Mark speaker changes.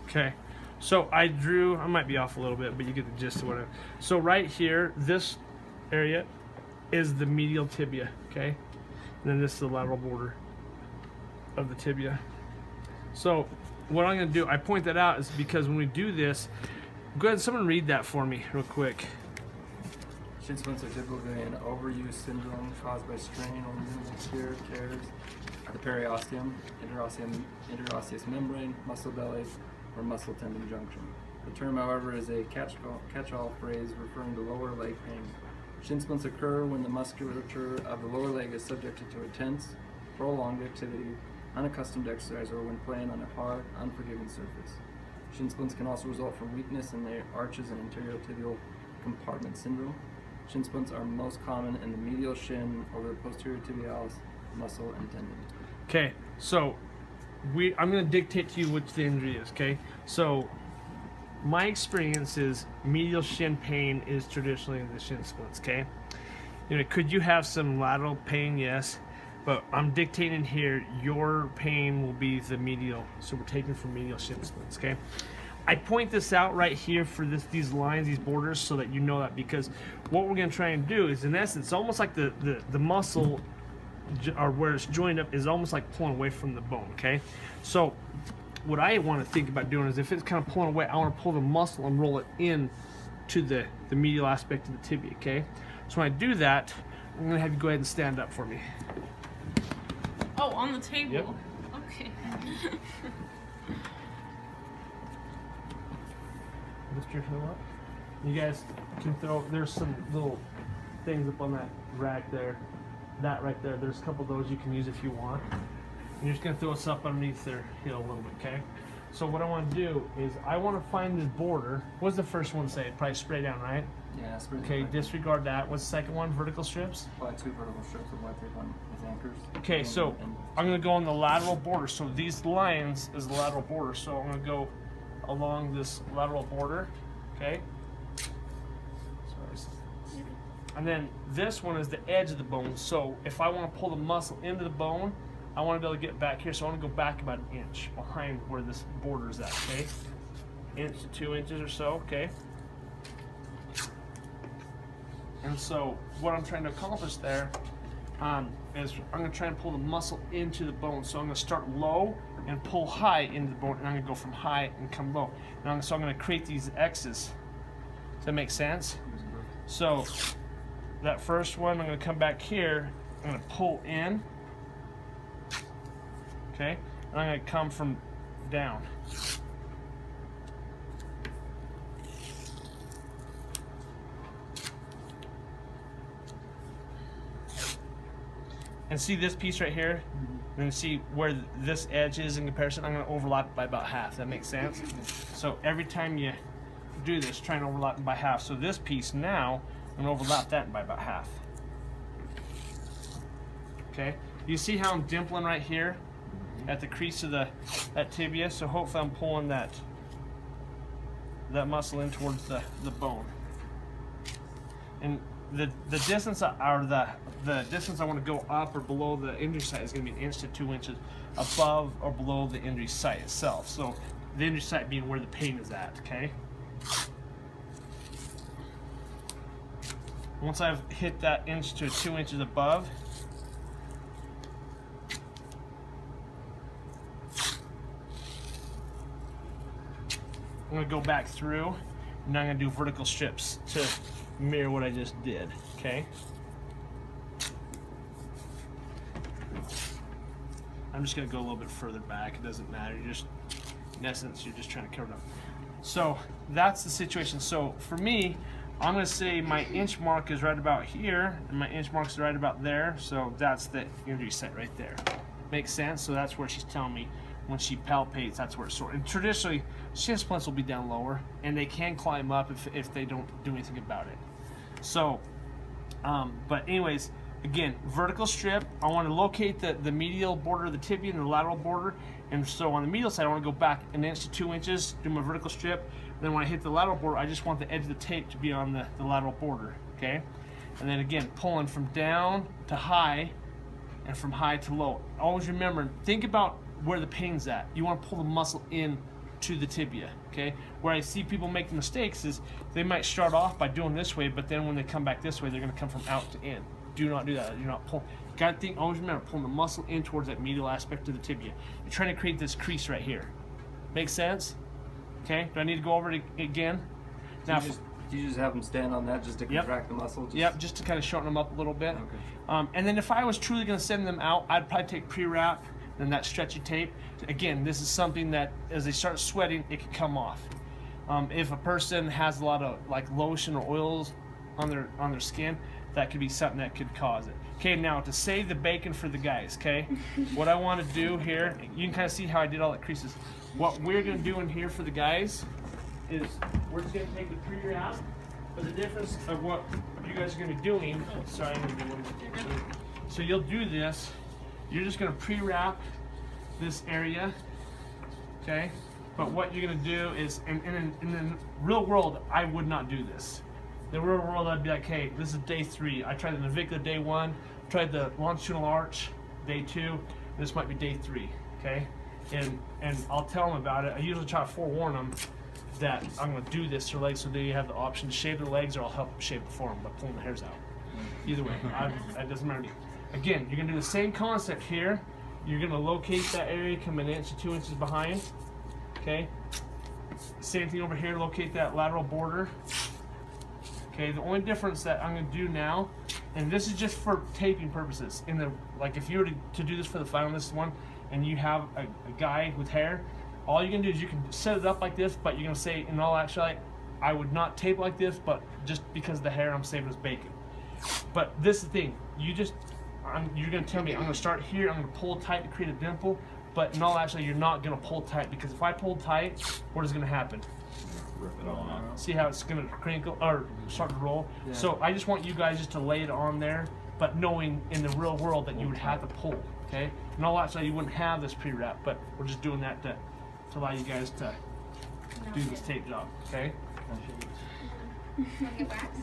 Speaker 1: Okay, so I might be off a little bit, but you get the gist of what so right here, this area is the medial tibia, okay? And then this is the lateral border of the tibia. So what I'm gonna do, I point that out is because when we do this, go ahead, someone read that for me real quick.
Speaker 2: Shin splints are typically an overuse syndrome caused by strain or minimal tears at the periosteum, interosseous membrane, muscle belly, or muscle tendon junction. The term, however, is a catch-all phrase referring to lower leg pain. Shin splints occur when the musculature of the lower leg is subjected to intense, prolonged activity, unaccustomed exercise, or when playing on a hard, unforgiving surface. Shin splints can also result from weakness in the arches and anterior tibial compartment syndrome. Shin splints are most common in the medial shin over the posterior tibialis muscle and tendon.
Speaker 1: Okay, so I'm going to dictate to you which the injury is, okay? So my experience is medial shin pain is traditionally the shin splints, okay? You know, could you have some lateral pain? Yes, but I'm dictating here your pain will be the medial, so we're taking from medial shin splints, okay? I point this out right here for these lines, these borders, so that you know that, because what we're going to try and do is, in essence, almost like the muscle or where it's joined up is almost like pulling away from the bone, okay? So what I want to think about doing is, if it's kind of pulling away, I want to pull the muscle and roll it in to the medial aspect of the tibia, okay? So when I do that, I'm going to have you go ahead and stand up for me.
Speaker 3: Oh, on the table?
Speaker 1: Yep.
Speaker 3: Okay.
Speaker 1: Lift your heel up. You guys can throw, there's some little things up on that rack there. That right there, there's a couple of those you can use if you want. And you're just gonna throw us up underneath their heel a little bit, okay? So what I want to do is I want to find this border. What's the first one say? Probably spray down, right?
Speaker 2: Yeah, spray
Speaker 1: Okay,
Speaker 2: down.
Speaker 1: Disregard that. What's the second one? Vertical strips?
Speaker 2: Apply 2 vertical strips of white tape on his anchors.
Speaker 1: Okay, so I'm gonna go on the lateral border. So these lines is the lateral border. So I'm gonna go along this lateral border, okay? And then this one is the edge of the bone. So if I want to pull the muscle into the bone, I want to be able to get back here. So I want to go back about an inch behind where this border is at, okay? Inch to 2 inches or so, okay? And so what I'm trying to accomplish there is I'm going to try and pull the muscle into the bone. So I'm going to start low and pull high into the bone, and I'm going to go from high and come low. And so I'm going to create these X's. Does that make sense? So that first one, I'm going to come back here, I'm going to pull in, okay, and I'm going to come from down. And see this piece right here? And then see where this edge is in comparison? I'm going to overlap it by about half. That makes sense? So every time you do this, try and overlap it by half. So this piece now, I'm going to overlap that by about half. Okay? You see how I'm dimpling right here at the crease of that tibia? So hopefully I'm pulling that muscle in towards the bone. And the distance the distance I want to go up or below the injury site is going to be 1 inch to 2 inches above or below the injury site itself. So the injury site being where the pain is at, okay? Once I've hit that 1 inch to 2 inches above, I'm going to go back through, and now I'm going to do vertical strips to mirror what I just did, okay? I'm just going to go a little bit further back. It doesn't matter. In essence, you're just trying to cover it up. So that's the situation. So for me, I'm going to say my inch mark is right about here, and my inch mark is right about there. So that's the injury site right there. Makes sense? So that's where she's telling me when she palpates, that's where it's sore. And traditionally, shin splints will be down lower, and they can climb up if they don't do anything about it. So, but anyways, again, vertical strip, I want to locate the medial border of the tibia and the lateral border. And so on the medial side, I want to go back 1 inch to 2 inches, do my vertical strip. Then when I hit the lateral border, I just want the edge of the tape to be on the lateral border, okay? And then again, pulling from down to high and from high to low. Always remember, think about where the pain's at. You want to pull the muscle in to the tibia. Okay, where I see people make the mistakes is they might start off by doing this way, but then when they come back this way, they're going to come from out to in. Do not do that. You're not pulling. Got to think. Always remember pulling the muscle in towards that medial aspect of the tibia. You're trying to create this crease right here. Make sense? Okay. Do I need to go over it again? Now,
Speaker 2: Do you just have them stand on that just to contract the muscle?
Speaker 1: Yep, just to kind of shorten them up a little bit.
Speaker 2: Okay.
Speaker 1: And then if I was truly going to send them out, I'd probably take pre-wrap and that stretchy tape. Again, this is something that as they start sweating, it can come off. If a person has a lot of like lotion or oils on their skin, that could be something that could cause it. Okay, now to save the bacon for the guys, okay? What I want to do here, you can kind of see how I did all the creases. What we're going to do in here for the guys is we're just going to take the pre-wrap, but the difference of what you guys are going to be doing, sorry, I'm going to do one more thing. So you'll do this, you're just going to pre-wrap this area, okay? But what you're going to do is, in the real world, I would not do this. In the real world, I'd be like, hey, this is day 3. I tried the navicular day 1, tried the longitudinal arch day 2, this might be day 3, okay? And I'll tell them about it. I usually try to forewarn them that I'm going to do this to their legs so they have the option to shave their legs, or I'll help them shave the form by pulling the hairs out. Either way, it doesn't matter to me. Again, you're going to do the same concept here. You're going to locate that area, come an inch to 2 inches behind, okay? Same thing over here, locate that lateral border. Okay, the only difference that I'm going to do now, and this is just for taping purposes, like if you were to do this for the finalist one, and you have a guy with hair, all you can do is you can set it up like this, but you're going to say, in all actuality, I would not tape like this, but just because of the hair, I'm saving as bacon. But this is the thing, you're going to tell me, I'm going to start here, I'm going to pull tight to create a dimple, but in all actuality, you're not going to pull tight, because if I pull tight, what is going to happen?
Speaker 4: Rip it all out.
Speaker 1: See how it's going to crinkle or start to roll?
Speaker 2: Yeah.
Speaker 1: So I just want you guys just to lay it on there, but knowing in the real world that you would have to pull, okay? And all that, so you wouldn't have this pre-wrap, but we're just doing that to allow you guys to do this tape job, okay?
Speaker 5: Wanna get waxed?